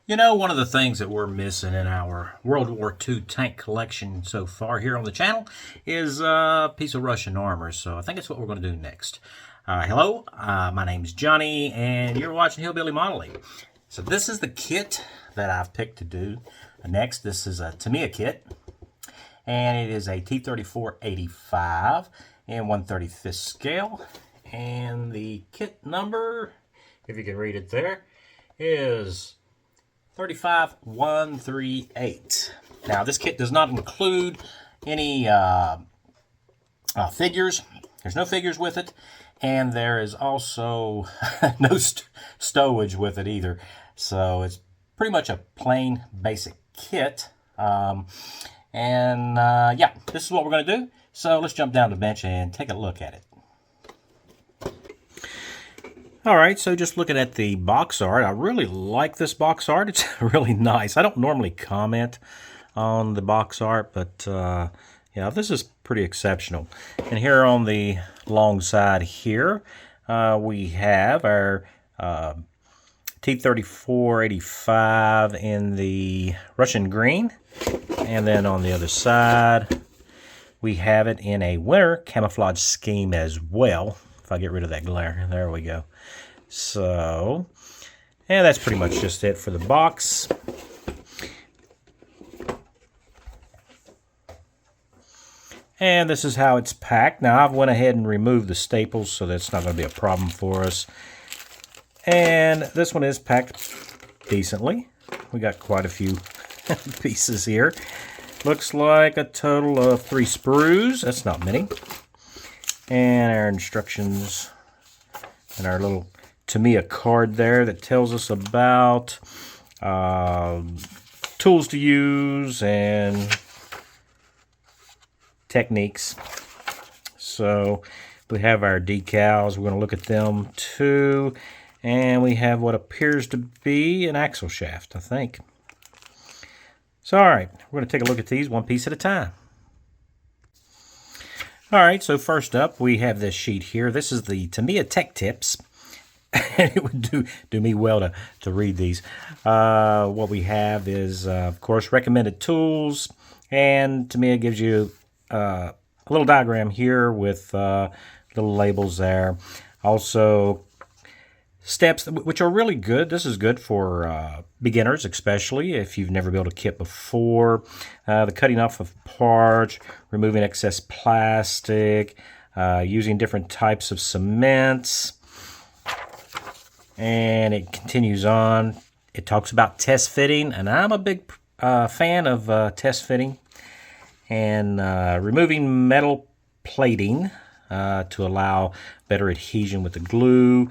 You know, one of the things that we're missing in our World War II tank collection so far here on the channel is a piece of Russian armor, so I think that's what we're going to do next. Hello, my name's Johnny, and you're watching Hillbilly Modeling. So this is the kit that I've picked to do next. This is a Tamiya kit, and it is a T34-85 in 1/35 scale. And the kit number, if you can read it there, is 35138. Now this kit does not include any figures. There's no figures with it, and there is also no stowage with it either. So it's pretty much a plain basic kit. Yeah, this is what we're going to do. So let's jump down the bench and take a look at it. Alright, so just looking at the box art, I really like this box art. It's really nice. I don't normally comment on the box art, but yeah, this is pretty exceptional. And here on the long side here, we have our T34-85 in the Russian green. And then on the other side, we have it in a winter camouflage scheme as well. If I get rid of that glare, there we go. So, and that's pretty much just it for the box. And this is how it's packed. Now, I've went ahead and removed the staples, so that's not going to be a problem for us. And this one is packed decently. We got quite a few pieces here. Looks like a total of 3 sprues. That's not many. And our instructions and our little Tamiya card there that tells us about tools to use and techniques. So we have our decals. We're going to look at them too. And we have what appears to be an axle shaft, I think. So, all right, we're going to take a look at these one piece at a time. All right, so first up, we have this sheet here. This is the Tamiya Tech Tips. And it would do me well to read these. What we have is, of course, recommended tools. And Tamiya gives you a little diagram here with little labels there. Also, steps, which are really good. This is good for beginners, especially if you've never built a kit before. The cutting off of parts, removing excess plastic, using different types of cements. And it continues on. It talks about test fitting, and I'm a big fan of test fitting. And removing metal plating to allow better adhesion with the glue.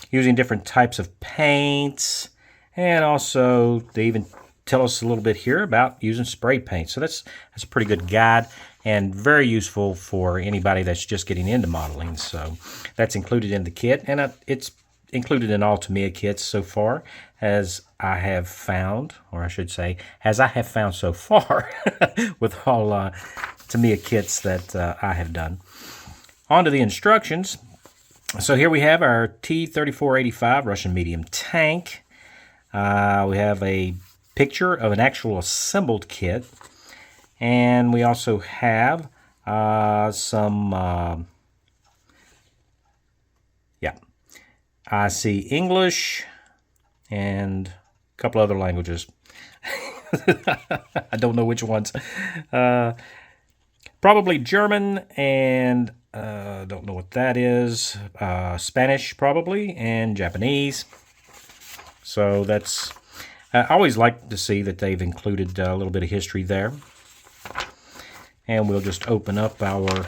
Using different types of paints, and also they even tell us a little bit here about using spray paint. So that's a pretty good guide and very useful for anybody that's just getting into modeling. So that's included in the kit, and it's included in all Tamiya kits so far, as I have found, or I should say, as I have found so far with all Tamiya kits that I have done. On to the instructions. So here we have our T34-85 Russian medium tank. We have a picture of an actual assembled kit. And we also have some, I see English and a couple other languages. I don't know which ones. Probably German and don't know what that is. Spanish probably, and Japanese. So that's, I always like to see that they've included a little bit of history there. And we'll just open up our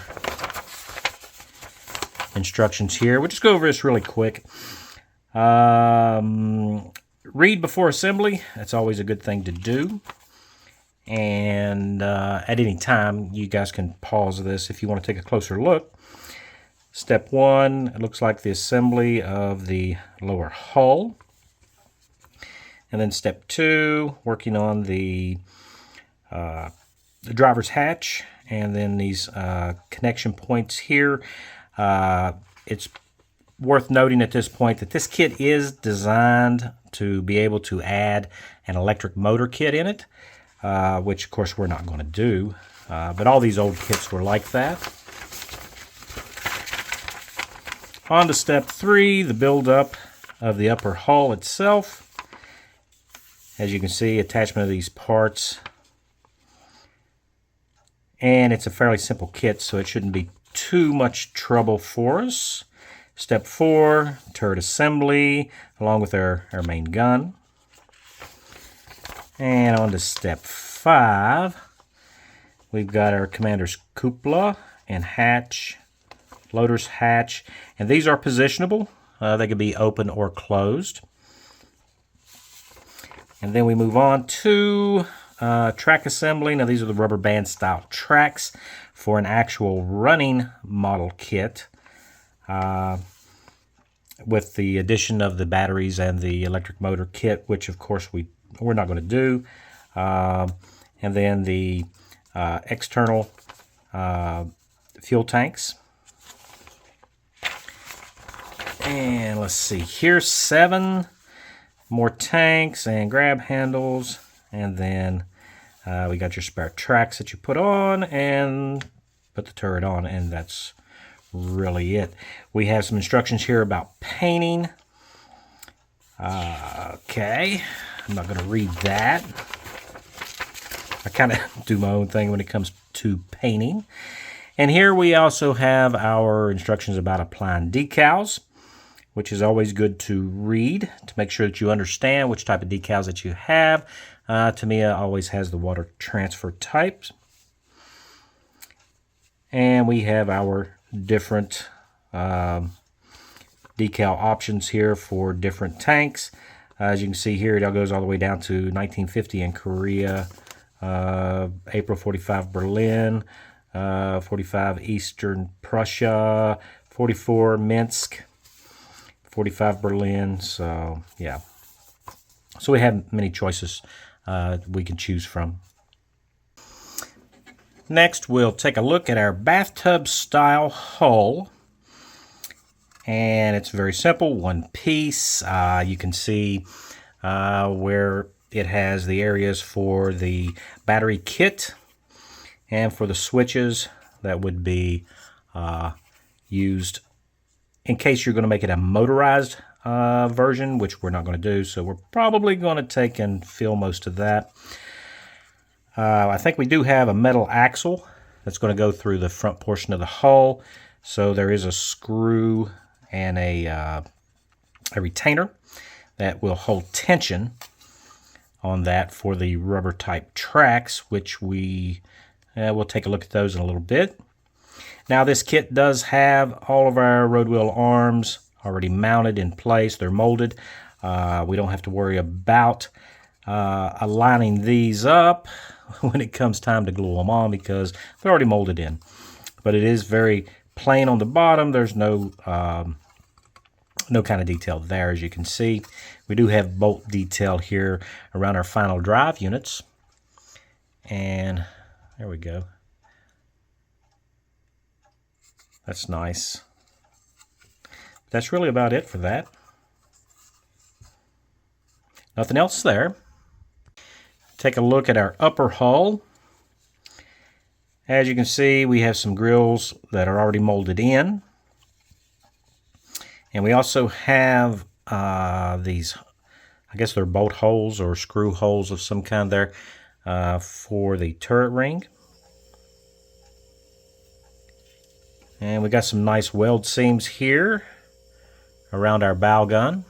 instructions here. We'll just go over this really quick. Read before assembly. That's always a good thing to do. And at any time, you guys can pause this if you want to take a closer look. Step 1, it looks like the assembly of the lower hull. And then step 2, working on the driver's hatch. And then these connection points here. It's worth noting at this point that this kit is designed to be able to add an electric motor kit in it, which of course we're not going to do, but all these old kits were like that. On to step 3, the build-up of the upper hull itself. As you can see, attachment of these parts. And it's a fairly simple kit, so it shouldn't be too much trouble for us. Step 4, turret assembly, along with our main gun. And on to step 5, we've got our commander's cupola and hatch, loader's hatch, and these are positionable. They can be open or closed. And then we move on to track assembly. Now these are the rubber band style tracks for an actual running model kit, with the addition of the batteries and the electric motor kit, which of course we're not going to do. And then the external fuel tanks. And let's see, here's 7 more tanks and grab handles, and then we got your spare tracks that you put on and put the turret on, and that's really it. We have some instructions here about painting. Okay, I'm not going to read that. I kind of do my own thing when it comes to painting. And here we also have our instructions about applying decals, which is always good to read to make sure that you understand which type of decals that you have. Tamiya always has the water transfer types. And we have our different decal options here for different tanks. As you can see here, it all goes all the way down to 1950 in Korea, April 45 Berlin, 45 Eastern Prussia, 44 Minsk, 45 Berlin. So yeah, so we have many choices we can choose from. Next, we'll take a look at our bathtub style hull, and it's very simple, one piece. You can see where it has the areas for the battery kit and for the switches that would be used in case you're going to make it a motorized version, which we're not going to do, so we're probably going to take and fill most of that. I think we do have a metal axle that's going to go through the front portion of the hull, so there is a screw and a retainer that will hold tension on that for the rubber type tracks, which we'll take a look at those in a little bit. Now this kit does have all of our road wheel arms already mounted in place. They're molded. We don't have to worry about aligning these up when it comes time to glue them on because they're already molded in. But it is very plain on the bottom. There's no kind of detail there, as you can see. We do have bolt detail here around our final drive units. And there we go. That's nice. That's really about it for that. Nothing else there. Take a look at our upper hull. As you can see, we have some grills that are already molded in. And we also have these, I guess they're bolt holes or screw holes of some kind there for the turret ring. And we got some nice weld seams here around our bow gun.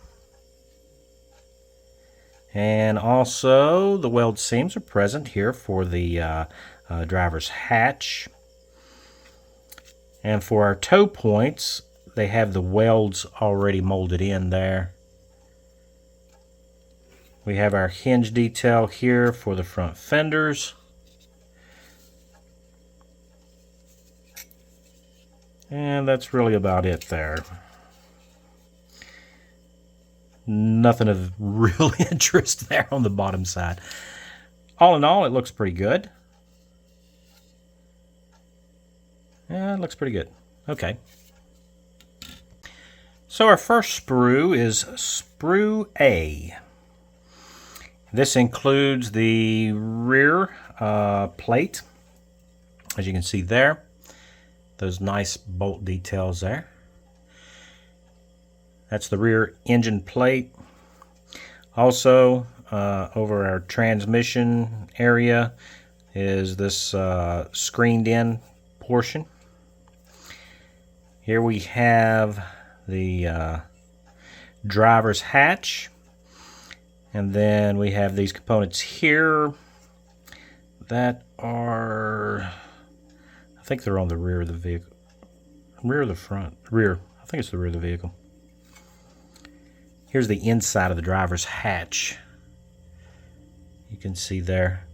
And also the weld seams are present here for the driver's hatch. And for our toe points, they have the welds already molded in there. We have our hinge detail here for the front fenders. And that's really about it there. Nothing of real interest there on the bottom side. All in all, it looks pretty good. Yeah, it looks pretty good. Okay. So our first sprue is Sprue A. This includes the rear plate, as you can see there. Those nice bolt details there. That's the rear engine plate. Also, over our transmission area is this screened in portion. Here we have the driver's hatch, and then we have these components here that are, I think they're on the rear of the vehicle. Rear or the front? Rear. I think it's the rear of the vehicle. Here's the inside of the driver's hatch. You can see there.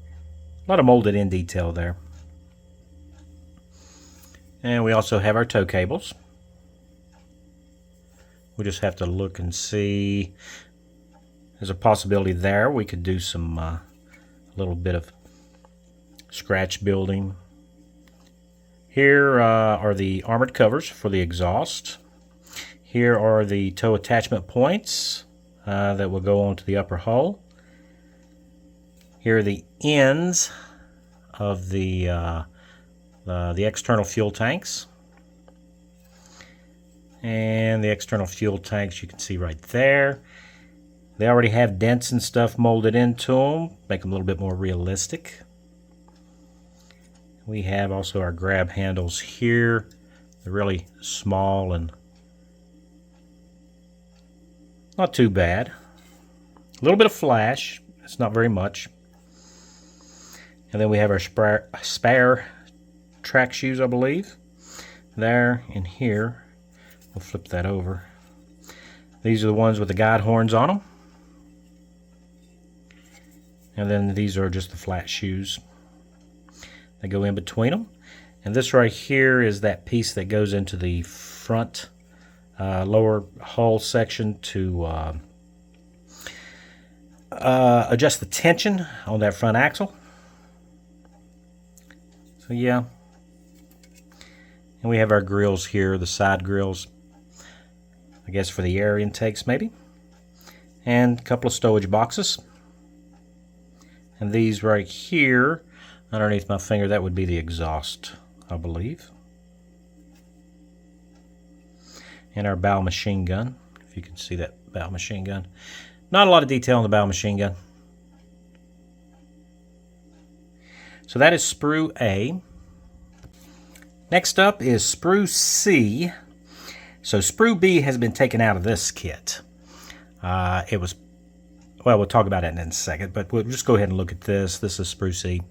A lot of molded in detail there. And we also have our tow cables. We just have to look and see. There's a possibility there we could do some a little bit of scratch building. Here are the armored covers for the exhaust. Here are the tow attachment points that will go onto the upper hull. Here are the ends of the external fuel tanks. And the external fuel tanks you can see right there. They already have dents and stuff molded into them, make them a little bit more realistic. We have also our grab handles here. They're really small and not too bad. A little bit of flash. It's not very much. And then we have our spare track shoes, I believe. There and here. We'll flip that over. These are the ones with the guide horns on them. And then these are just the flat shoes. They go in between them. And this right here is that piece that goes into the front lower hull section to adjust the tension on that front axle. So yeah. And we have our grills here, the side grills, I guess for the air intakes maybe. And a couple of stowage boxes. And these right here, underneath my finger, that would be the exhaust, I believe. And our bow machine gun, if you can see that bow machine gun. Not a lot of detail on the bow machine gun. So that is Sprue A. Next up is Sprue C. So Sprue B has been taken out of this kit. It was, well, we'll talk about it in a second, but we'll just go ahead and look at this. This is Sprue C.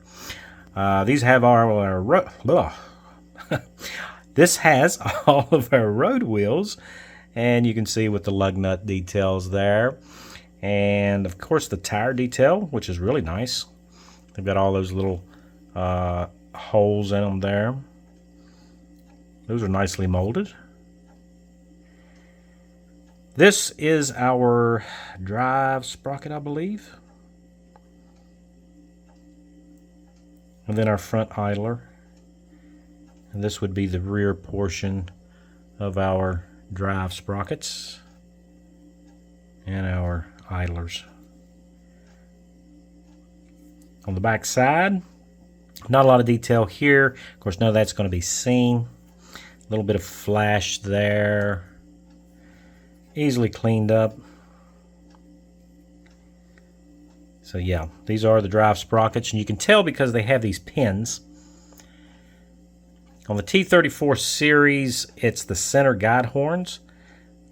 These have our this has all of our road wheels, and you can see with the lug nut details there, and of course the tire detail, which is really nice. They've got all those little holes in them there. Those are nicely molded. This is our drive sprocket, I believe. And then our front idler. And this would be the rear portion of our drive sprockets and our idlers. On the back side, not a lot of detail here. Of course, none of that's going to be seen. A little bit of flash there. Easily cleaned up. So yeah, these are the drive sprockets, and you can tell because they have these pins. On the T34 series, it's the center guide horns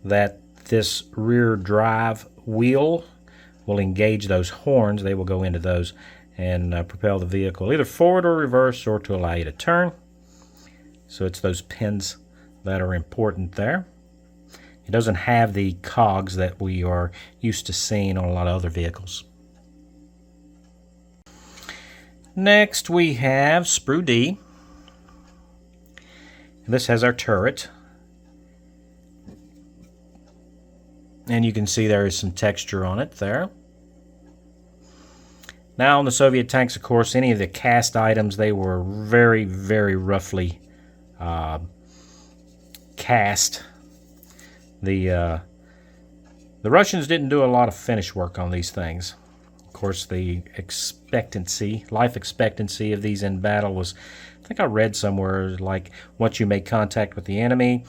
that this rear drive wheel will engage those horns. They will go into those and propel the vehicle either forward or reverse, or to allow you to turn. So it's those pins that are important there. It doesn't have the cogs that we are used to seeing on a lot of other vehicles. Next we have Sprue D. This has our turret. And you can see there is some texture on it there. Now on the Soviet tanks, of course, any of the cast items, they were very, very roughly cast. The Russians didn't do a lot of finish work on these things. Of course, the life expectancy of these in battle was, I think I read somewhere, like once you made contact with the enemy,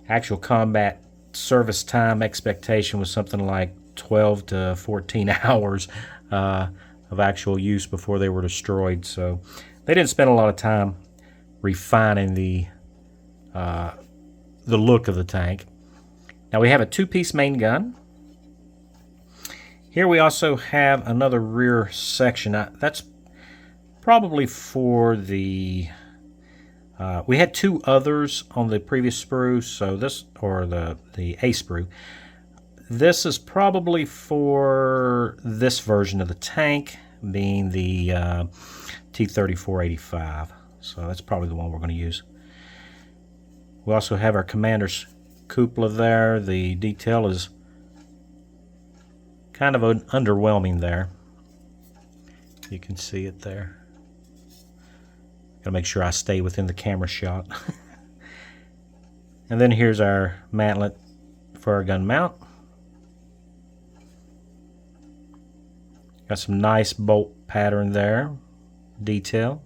actual combat service time expectation was something like 12 to 14 hours of actual use before they were destroyed. So they didn't spend a lot of time refining the look of the tank. Now we have a two-piece main gun. Here we also have another rear section. That's probably for the... we had two others on the previous sprue, so this, or the A sprue. This is probably for this version of the tank, being the T34-85. So that's probably the one we're going to use. We also have our commander's cupola there. The detail is kind of underwhelming there. You can see it there. Gotta make sure I stay within the camera shot. And then here's our mantlet for our gun mount. Got some nice bolt pattern there, detail.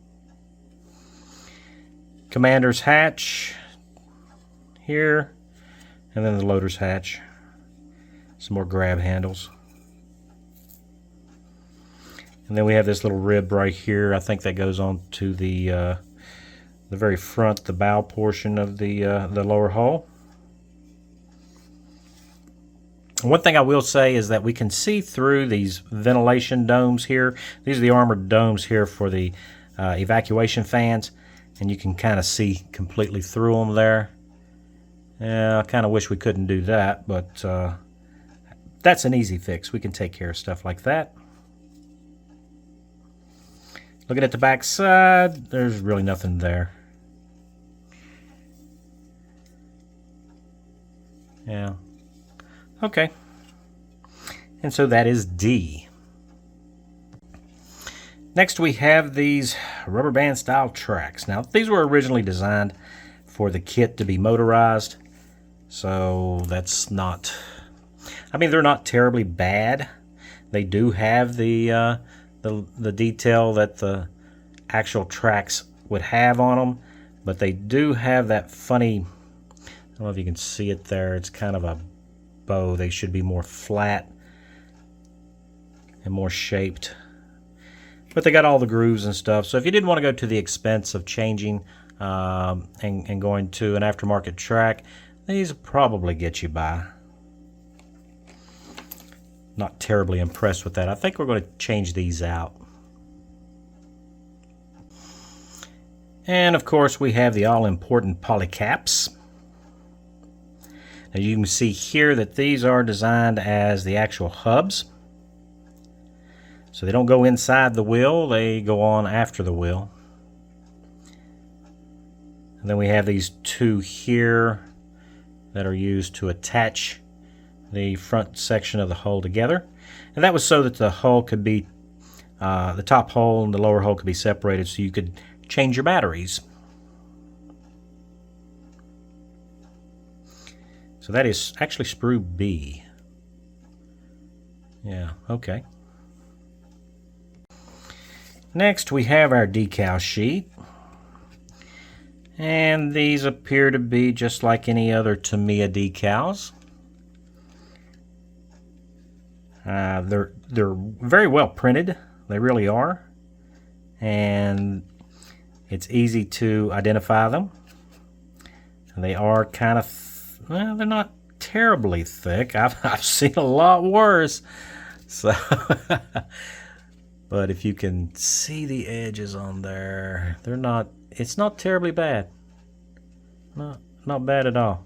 Commander's hatch here, and then the loader's hatch. Some more grab handles. And then we have this little rib right here. I think that goes on to the very front, the bow portion of the lower hull. One thing I will say is that we can see through these ventilation domes here. These are the armored domes here for the evacuation fans, and you can kind of see completely through them there. Yeah, I kind of wish we couldn't do that, but that's an easy fix. We can take care of stuff like that. Looking at the back side, there's really nothing there. Yeah. Okay. And so that is D. Next we have these rubber band style tracks. Now these were originally designed for the kit to be motorized. So that's not... I mean, they're not terribly bad. They do have the detail that the actual tracks would have on them, but they do have that funny, I don't know if you can see it there, it's kind of a bow. They should be more flat and more shaped, but they got all the grooves and stuff. So if you didn't want to go to the expense of changing and going to an aftermarket track, these will probably get you by. Not terribly impressed with that. I think we're going to change these out. And of course we have the all-important polycaps. Now you can see here that these are designed as the actual hubs. So they don't go inside the wheel, they go on after the wheel. And then we have these two here that are used to attach the front section of the hull together, and that was so that the hull could be the top hull and the lower hull could be separated, so you could change your batteries. So that is actually Sprue B. Yeah, okay. Next we have our decal sheet, and these appear to be just like any other Tamiya decals. They're very well printed, they really are, and it's easy to identify them. And they are kind of, well, they're not terribly thick. I've seen a lot worse. So, but if you can see the edges on there, they're not. It's not terribly bad. Not bad at all.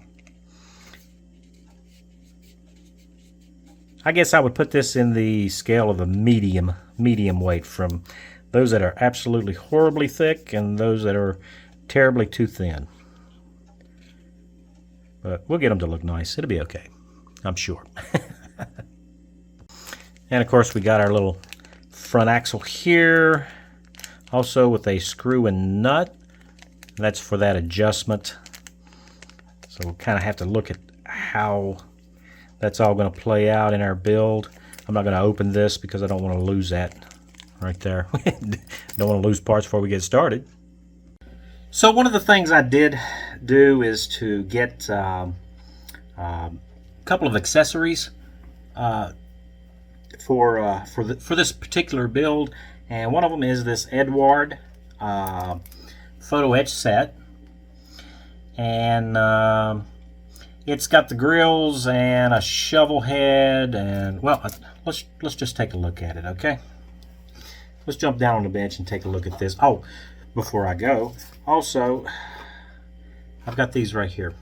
I guess I would put this in the scale of a medium weight, from those that are absolutely horribly thick and those that are terribly too thin. But we'll get them to look nice. It'll be okay, I'm sure. And of course we got our little front axle here, also with a screw and nut. That's for that adjustment. So we'll kind of have to look at how that's all going to play out in our build. I'm not going to open this because I don't want to lose that right there. Don't want to lose parts before we get started. So one of the things I did do is to get a couple of accessories for this particular build, and one of them is this Eduard Photoetch set, and it's got the grills and a shovel head, and well, let's just take a look at it, okay? Let's jump down on the bench and take a look at this. Oh, before I go, also, I've got these right here.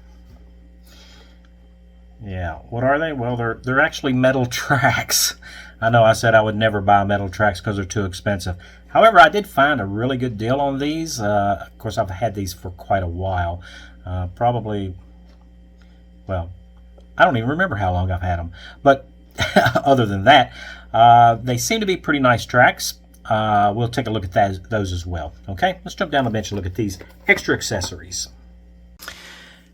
Yeah, what are they? Well, they're actually metal tracks. I know I said I would never buy metal tracks because they're too expensive. However, I did find a really good deal on these. Of course, I've had these for quite a while. Probably, well, I don't even remember how long I've had them. But other than that, they seem to be pretty nice tracks. We'll take a look at those as well. Okay, let's jump down the bench and look at these extra accessories.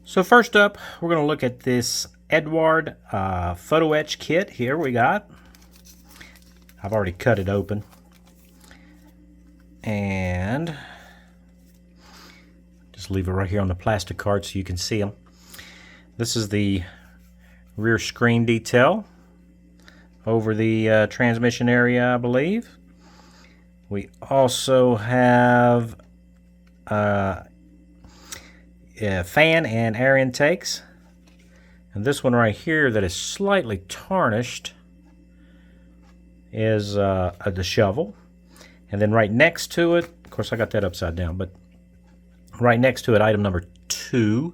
So first up, we're going to look at this Eduard Photoetch kit. Here we got. I've already cut it open. And just leave it right here on the plastic card so you can see them. This is the rear screen detail over the transmission area, I believe. We also have fan and air intakes. And this one right here that is slightly tarnished is the shovel. And then right next to it, of course I got that upside down, but right next to it, item number 2,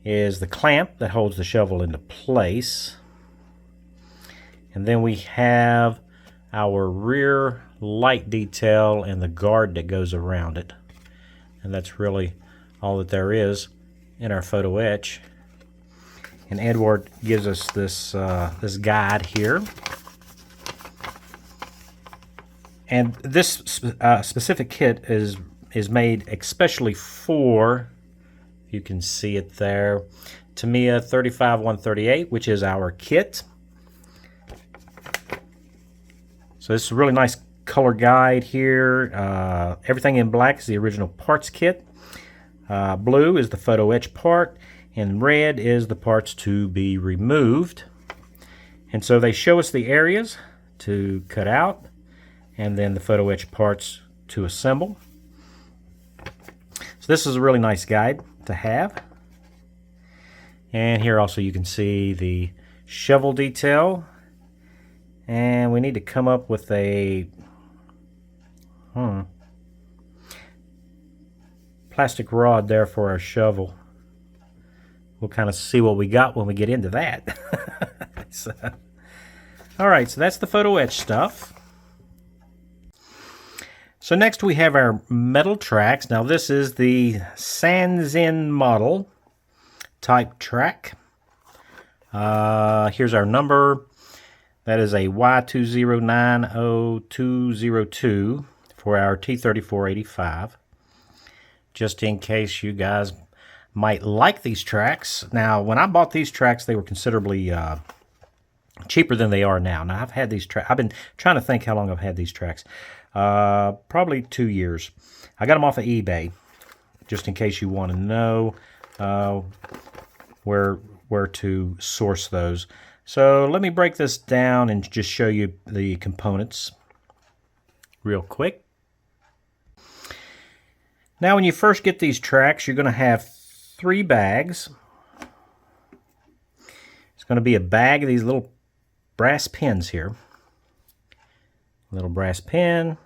is the clamp that holds the shovel into place. And then we have our rear light detail and the guard that goes around it. And that's really all that there is in our Photoetch. And Eduard gives us this this guide here. And this specific kit is made especially for, you can see it there, Tamiya 35138, which is our kit. So this is a really nice color guide here. Everything in black is the original parts kit. Blue is the Photoetch part, and red is the parts to be removed. And so they show us the areas to cut out, and then the Photoetch parts to assemble. So this is a really nice guide to have. And here also you can see the shovel detail. And we need to come up with a plastic rod there for our shovel. We'll kind of see what we got when we get into that. Alright, so that's the Photoetch stuff. So next we have our metal tracks. Now this is the San Xin model type track. Here's our number. That is a Y2090202 for our T3485. Just in case you guys might like these tracks. Now, when I bought these tracks, they were considerably cheaper than they are now. Now, I've had these tracks. I've been trying to think how long I've had these tracks. Probably 2 years. I got them off of eBay, just in case you want to know where to source those. So let me break this down and just show you the components real quick. Now when you first get these tracks, you're going to have 3 bags. It's going to be a bag of these little brass pins here. A little brass pin.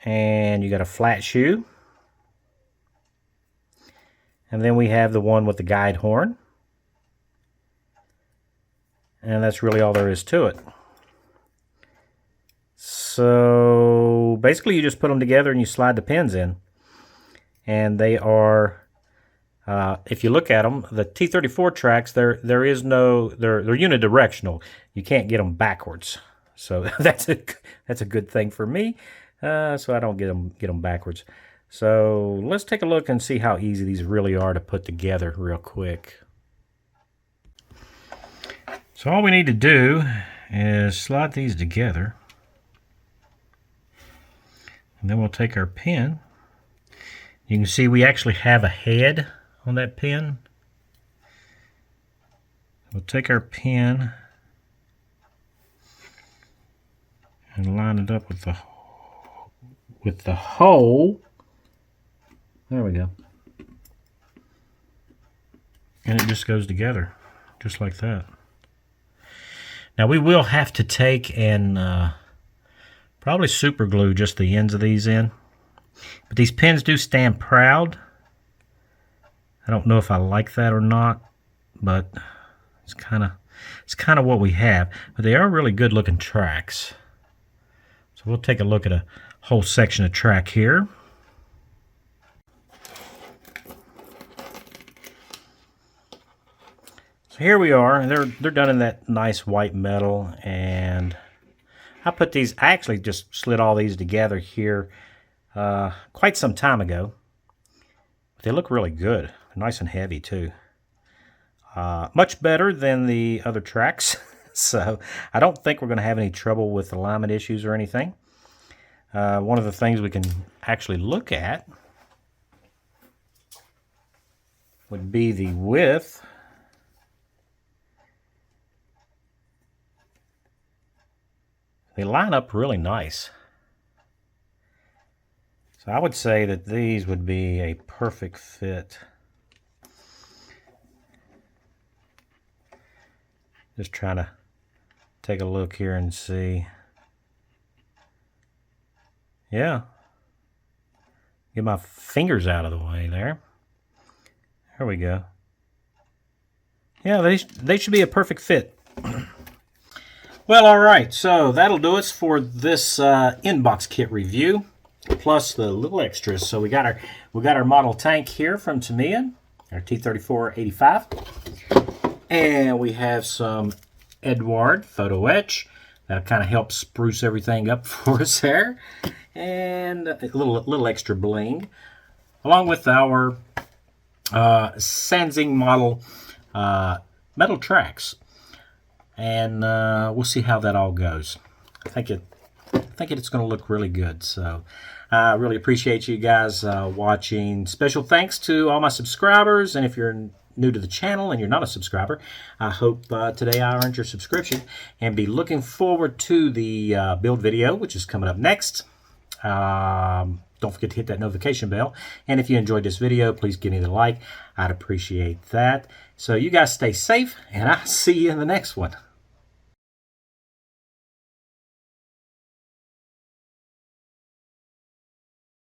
And you got a flat shoe. And then we have the one with the guide horn. And that's really all there is to it. So basically you just put them together and you slide the pins in. And they are, if you look at them, the T34 tracks, they're unidirectional. You can't get them backwards. So that's a good thing for me. So I don't get them backwards. So let's take a look and see how easy these really are to put together real quick. So all we need to do is slide these together. And then we'll take our pin. You can see we actually have a head on that pin. We'll take our pin and line it up with the hole. There we go. And it just goes together, just like that. Now we will have to take and probably super glue just the ends of these in. But these pins do stand proud. I don't know if I like that or not, but it's kind of what we have. But they are really good looking tracks. So we'll take a look at a whole section of track here. So here we are, and they're done in that nice white metal, and I put these, I actually just slid all these together here quite some time ago. But they look really good. They're nice and heavy too. Much better than the other tracks. So I don't think we're going to have any trouble with alignment issues or anything. One of the things we can actually look at would be the width. They line up really nice. So I would say that these would be a perfect fit. Just trying to take a look here and see. Yeah. Get my fingers out of the way there. There we go. Yeah, they should be a perfect fit. Well, all right. So that'll do us for this inbox kit review, plus the little extras. So we got our model tank here from Tamiya, our T34 85. And we have some Eduard Photoetch. That'll kind of help spruce everything up for us there. And a little extra bling. Along with our San Xin model metal tracks. And we'll see how that all goes. I think it's going to look really good. So I really appreciate you guys watching. Special thanks to all my subscribers. And if you're new to the channel and you're not a subscriber, I hope today I earned your subscription, and be looking forward to the build video, which is coming up next. Don't forget to hit that notification bell, and if you enjoyed this video, please give me the like. I'd appreciate that. So you guys stay safe, and I'll see you in the next one.